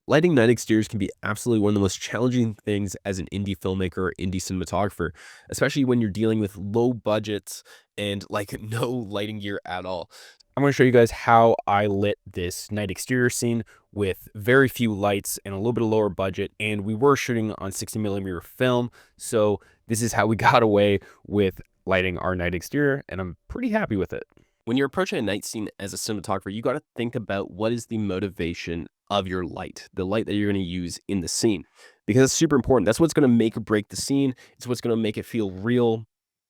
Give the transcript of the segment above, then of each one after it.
Lighting night exteriors can be absolutely one of the most challenging things as an indie filmmaker or indie cinematographer, especially when you're dealing with low budgets and like no lighting gear at all. I'm going to show you guys how I lit this night exterior scene with very few lights and a little bit of lower budget. And we were shooting on 60mm film. So this is how we got away with lighting our night exterior, and I'm pretty happy with it. When you're approaching a night scene as a cinematographer, you got to think about what is the motivation of your light, the light that you're going to use in the scene, because it's super important. That's what's going to make or break the scene. It's what's going to make it feel real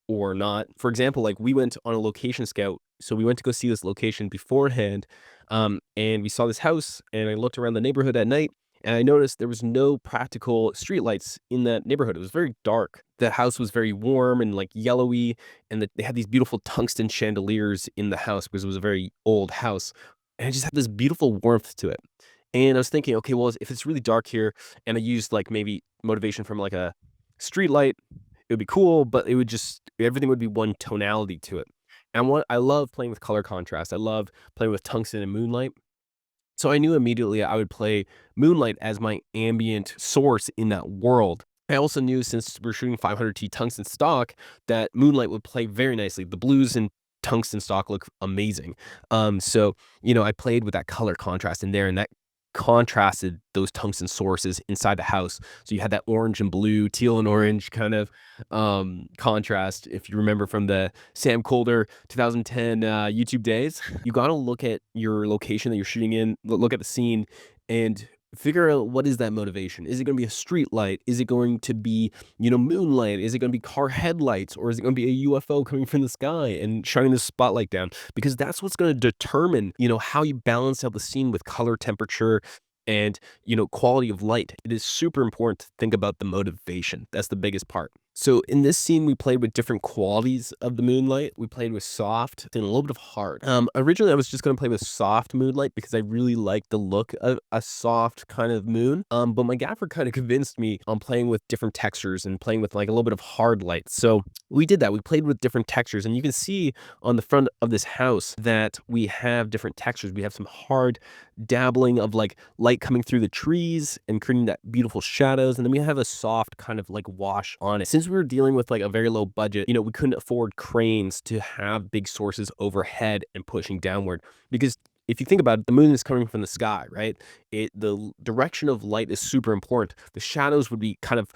or not. For example, like we went on a location scout. So we went to go see this location beforehand. And we saw this house, and I looked around the neighborhood at night, and I noticed there was no practical streetlights in that neighborhood. It was very dark. The house was very warm and like yellowy, and they had these beautiful tungsten chandeliers in the house because it was a very old house. And it just had this beautiful warmth to it. And I was thinking, okay, well, if it's really dark here, and I used like maybe motivation from like a street light, it would be cool, but it would just everything would be one tonality to it. And what I love playing with color contrast. I love playing with tungsten and moonlight. So I knew immediately I would play moonlight as my ambient source in that world. I also knew, since we're shooting 500T tungsten stock, that moonlight would play very nicely. The blues and tungsten stock look amazing. So I played with that color contrast in there, and that contrasted those tungsten sources inside the house. So you had that orange and blue, teal and orange kind of contrast. If you remember from the Sam Colder 2010 YouTube days, you got to look at your location that you're shooting in, look at the scene, and figure out what is that motivation. Is it going to be a street light? Is it going to be, moonlight? Is it going to be car headlights? Or is it going to be a UFO coming from the sky and shining the spotlight down? Because that's what's going to determine, how you balance out the scene with color, temperature, and, quality of light. It is super important to think about the motivation. That's the biggest part. So in this scene, we played with different qualities of the moonlight. We played with soft and a little bit of hard. Originally, I was just going to play with soft moonlight because I really like the look of a soft kind of moon. But my gaffer kind of convinced me on playing with different textures and playing with like a little bit of hard light. So we did that. We played with different textures, and you can see on the front of this house that we have different textures. We have some hard dabbling of like light coming through the trees and creating that beautiful shadows. And then we have a soft kind of like wash on it. Since we were dealing with like a very low budget, we couldn't afford cranes to have big sources overhead and pushing downward, because if you think about it, the moon is coming from the sky, right? The direction of light is super important. The shadows would be kind of,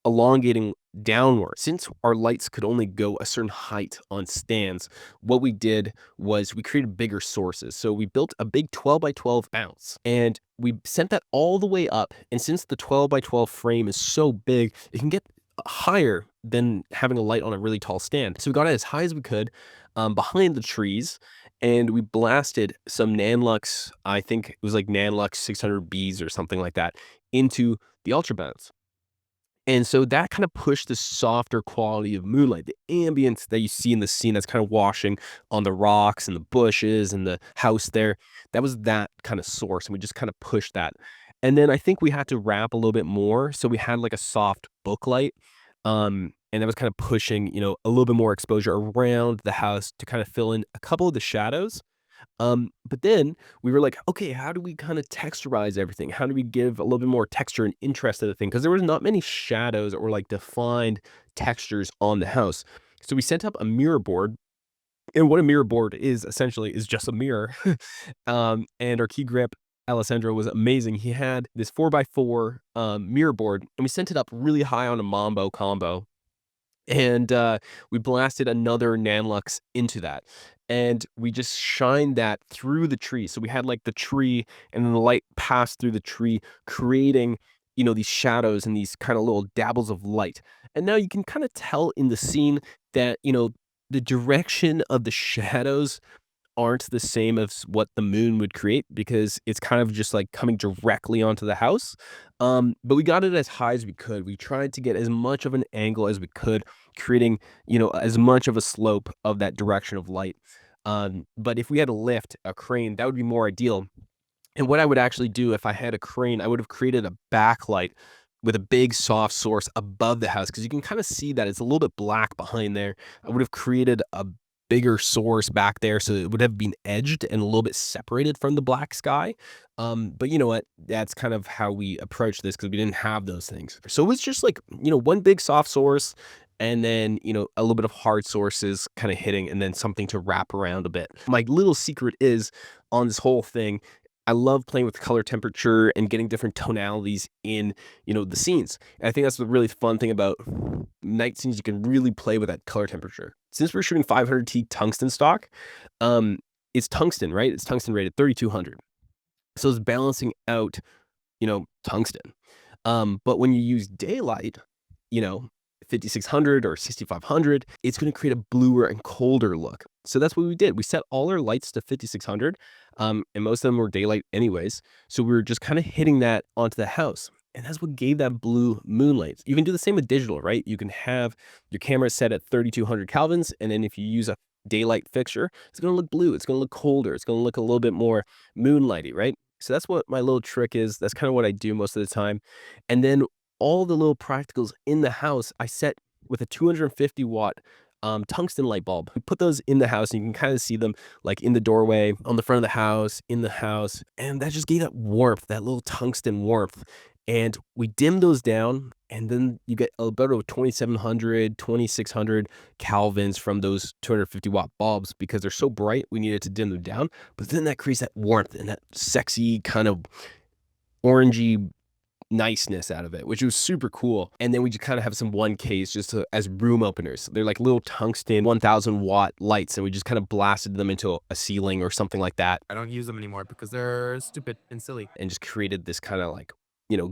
elongating downward. Since our lights could only go a certain height on stands, what we did was we created bigger sources. So we built a big 12 by 12 bounce, and we sent that all the way up. And since the 12 by 12 frame is so big, it can get higher than having a light on a really tall stand. So we got it as high as we could, behind the trees, and we blasted some Nanlux, I think it was like Nanlux 600Bs or something like that, into the ultra bounce. And so that kind of pushed the softer quality of moonlight, the ambience that you see in the scene that's kind of washing on the rocks and the bushes and the house there. That was that kind of source. And we just kind of pushed that. And then I think we had to wrap a little bit more. So we had like a soft book light. And that was kind of pushing, a little bit more exposure around the house to kind of fill in a couple of the shadows. But then we were like, okay, how do we kind of texturize everything? How do we give a little bit more texture and interest to the thing? Because there was not many shadows or like defined textures on the house. So we sent up a mirror board. And what a mirror board is essentially is just a mirror. And our key grip, Alessandro, was amazing. He had this 4x4 mirror board, and we sent it up really high on a Mambo combo, and we blasted another Nanlux into that, and we just shined that through the tree. So we had like the tree, and then the light passed through the tree, creating these shadows and these kind of little dabbles of light. And now you can kind of tell in the scene that the direction of the shadows aren't the same as what the moon would create, because it's kind of just like coming directly onto the house. But we got it as high as we could. We tried to get as much of an angle as we could, creating, as much of a slope of that direction of light. But if we had to lift a crane, that would be more ideal. And what I would actually do if I had a crane, I would have created a backlight with a big soft source above the house, because you can kind of see that it's a little bit black behind there. I would have created a bigger source back there, so it would have been edged and a little bit separated from the black sky. But you know what? That's kind of how we approached this because we didn't have those things. So it was just like, one big soft source and then, a little bit of hard sources kind of hitting and then something to wrap around a bit. My little secret is on this whole thing, I love playing with color temperature and getting different tonalities in, the scenes. And I think that's the really fun thing about night scenes. You can really play with that color temperature. Since we're shooting 500T tungsten stock, um, it's tungsten, right? It's tungsten rated 3200. So it's balancing out, tungsten. But when you use daylight, you know, 5600 or 6500, it's going to create a bluer and colder look. So that's what we did. We set all our lights to 5600, and most of them were daylight anyways. So we were just kind of hitting that onto the house. And that's what gave that blue moonlight. You can do the same with digital, right? You can have your camera set at 3200 Kelvins, and then if you use a daylight fixture, it's going to look blue. It's going to look colder. It's going to look a little bit more moonlighty, right? So that's what my little trick is. That's kind of what I do most of the time. And then all the little practicals in the house, I set with a 250-watt tungsten light bulb. We put those in the house, and you can kind of see them like in the doorway, on the front of the house, in the house, and that just gave that warmth, that little tungsten warmth. And we dim those down, and then you get about 2700, 2600 Kelvins from those 250-watt bulbs because they're so bright. We needed to dim them down, but then that creates that warmth and that sexy kind of orangey niceness out of it, which was super cool. And then we just kind of have some 1Ks just as room openers. They're like little tungsten 1000-watt lights, and we just kind of blasted them into a ceiling or something like that. I don't use them anymore because they're stupid and silly. And just created this kind of like,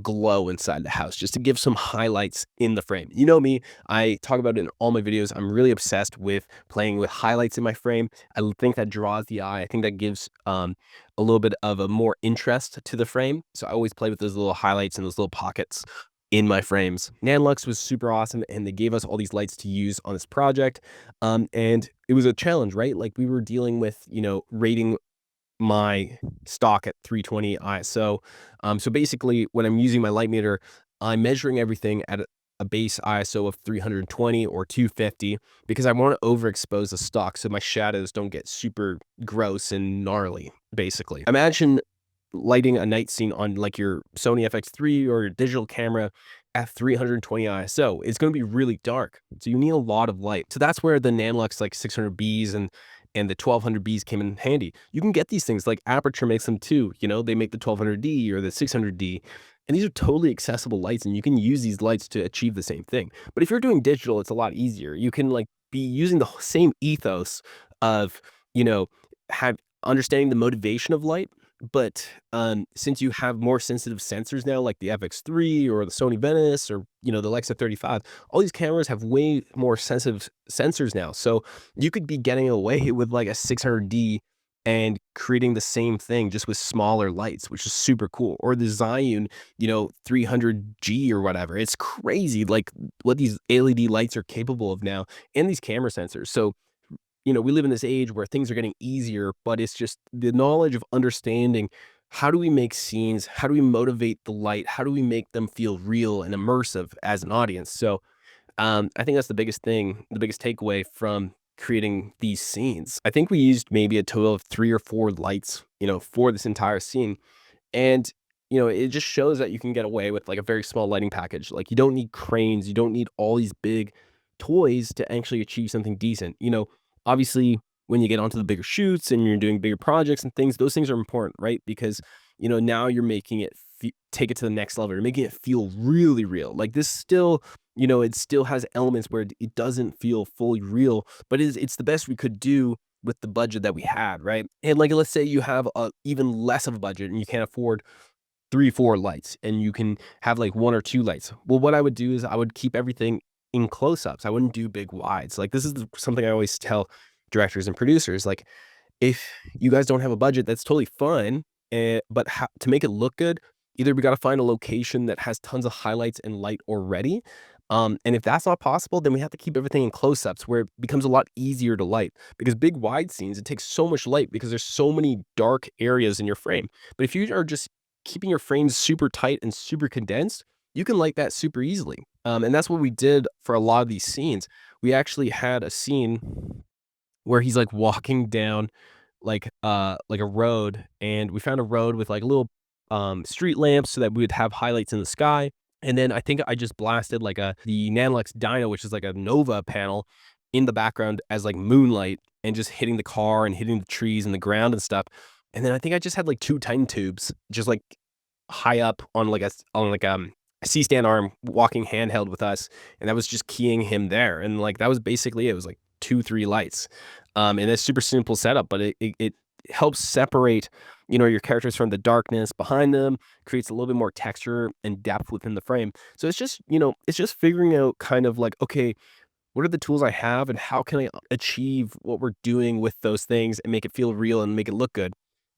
glow inside the house just to give some highlights in the frame. You know me, I talk about it in all my videos. I'm really obsessed with playing with highlights in my frame. I think that draws the eye. I think that gives a little bit of a more interest to the frame. So I always play with those little highlights and those little pockets in my frames. Nanlux was super awesome, and they gave us all these lights to use on this project. And it was a challenge, right? Like we were dealing with, rating my stock at 320 ISO. So basically, when I'm using my light meter, I'm measuring everything at a base ISO of 320 or 250 because I want to overexpose the stock so my shadows don't get super gross and gnarly, basically. Imagine lighting a night scene on like your Sony FX3 or your digital camera at 320 ISO. It's going to be really dark. So you need a lot of light. So that's where the Nanlux like 600Bs and the 1200Bs came in handy. You can get these things like Aperture makes them too. They make the 1200D or the 600D. And these are totally accessible lights, and you can use these lights to achieve the same thing. But if you're doing digital, it's a lot easier. You can like be using the same ethos of, you know, have understanding the motivation of light, but since you have more sensitive sensors now, like the FX3 or the Sony Venice or the Alexa 35, all these cameras have way more sensitive sensors now. So you could be getting away with like a 600D and creating the same thing just with smaller lights, which is super cool. Or the Zhiyun, 300G or whatever. It's crazy, like what these LED lights are capable of now, and these camera sensors. So we live in this age where things are getting easier, but it's just the knowledge of understanding how do we make scenes? How do we motivate the light? How do we make them feel real and immersive as an audience? So I think that's the biggest thing, the biggest takeaway from creating these scenes. I think we used maybe a total of 3 or 4 lights, for this entire scene. And, it just shows that you can get away with like a very small lighting package. Like you don't need cranes, you don't need all these big toys to actually achieve something decent. Obviously when you get onto the bigger shoots and you're doing bigger projects and things, those things are important, right? Because, now you're making it take it to the next level. You're making it feel really real. Like this still, it still has elements where it doesn't feel fully real, but it's the best we could do with the budget that we had, right? And like, let's say you have a even less of a budget and you can't afford 3, 4 lights and you can have like 1 or 2 lights. Well, what I would do is I would keep everything in close-ups. I wouldn't do big wides. Like this is something I always tell directors and producers. Like if you guys don't have a budget, that's totally fine. But to make it look good, either we got to find a location that has tons of highlights and light already. And if that's not possible, then we have to keep everything in close-ups where it becomes a lot easier to light because big wide scenes, it takes so much light because there's so many dark areas in your frame. But if you are just keeping your frames super tight and super condensed, you can light that super easily. And that's what we did for a lot of these scenes. We actually had a scene where he's, like, walking down, like a road, and we found a road with, like, little, street lamps so that we would have highlights in the sky, and then I think I just blasted, like, the Nanlux dyno, which is like a Nova panel, in the background as, like, moonlight and just hitting the car and hitting the trees and the ground and stuff, and then I think I just had, like, 2 Titan tubes just, like, high up on, a C-stand arm walking handheld with us, and that was just keying him there, and, like, that was basically it. It was, like, 2, 3 lights. And it's super simple setup, but it helps separate, your characters from the darkness behind them, creates a little bit more texture and depth within the frame. So it's just, it's just figuring out kind of like, okay, what are the tools I have and how can I achieve what we're doing with those things and make it feel real and make it look good?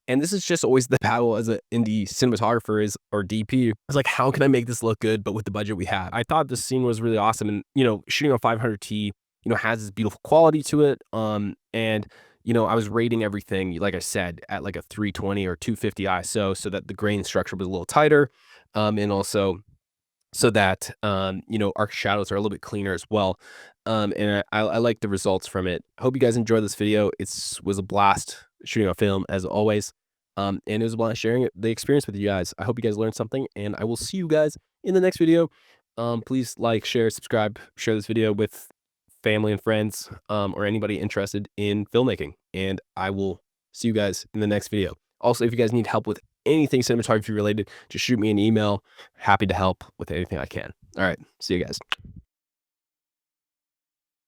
And this is just always the battle as an indie cinematographer is or DP. It's like, how can I make this look good, but with the budget we had? I thought this scene was really awesome, and shooting on 500T, has this beautiful quality to it. And I was rating everything, like I said, at like a 320 or 250 ISO, so that the grain structure was a little tighter, and also so that our shadows are a little bit cleaner as well. And I like the results from it. I hope you guys enjoyed this video. It's was a blast shooting a film as always. And it was a blast sharing the experience with you guys. I hope you guys learned something, and I will see you guys in the next video. Please like, share, subscribe, share this video with family and friends, or anybody interested in filmmaking. And I will see you guys in the next video. Also, if you guys need help with anything cinematography related, just shoot me an email. Happy to help with anything I can. All right. See you guys.